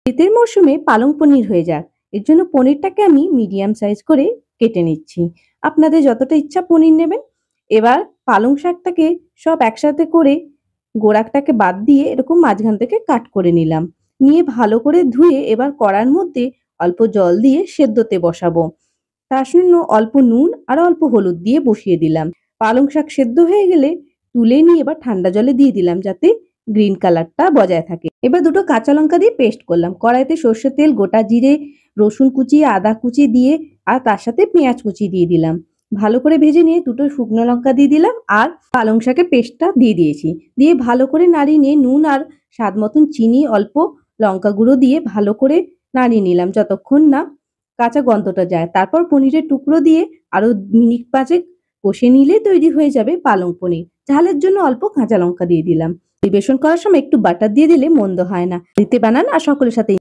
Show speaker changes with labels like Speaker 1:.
Speaker 1: শীতের মরশুমে পালং পনির হয়ে যাক, এর জন্য পনিরটাকে আমি মিডিয়াম সাইজ করে কেটে নিচ্ছি। আপনাদের যতটা ইচ্ছা পনির নেবেন। এবার পালং শাকটাকে সব একসাথে করে গোড়াটাকে বাদ দিয়ে এরকম মাঝখান থেকে কাট করে নিলাম। নিয়ে ভালো করে ধুয়ে এবার কড়ার মধ্যে অল্প জল দিয়ে সেদ্ধতে বসাবো। তার জন্য অল্প নুন আর অল্প হলুদ দিয়ে বসিয়ে দিলাম। পালং শাক সেদ্ধ হয়ে গেলে তুলে নিয়ে এবার ঠান্ডা জলে দিয়ে দিলাম, যাতে গ্রিন কালারটা বজায় থাকে। এবার দুটো কাঁচা লঙ্কা দিয়ে পেস্ট করলাম। কড়াইতে সর্ষের তেল, গোটা জিরে, রসুন কুচি, আদা কুচি দিয়ে আর তার সাথে পেঁয়াজ কুচি দিয়ে দিলাম। ভালো করে ভেজে নিয়ে দুটো শুকনো লঙ্কা দিয়ে দিলাম আর পালং শাকের পেস্টটা দিয়ে দিয়েছি। দিয়ে ভালো করে নাড়িয়ে নিয়ে নুন আর স্বাদ মতন চিনি, অল্প লঙ্কা গুঁড়ো দিয়ে ভালো করে নাড়িয়ে নিলাম যতক্ষণ না কাঁচা গন্ধটা যায়। তারপর পনিরের টুকরো দিয়ে আরো মিনিট ৫ কষে নিলে তৈরি হয়ে যাবে পালং পনির। ঝালের জন্য অল্প কাঁচা লঙ্কা দিয়ে দিলাম। পরিবেশন করার সময় একটু বাটার দিয়ে দিলে মন্দ হয় না। বাড়িতে বানান আর সকলের সাথে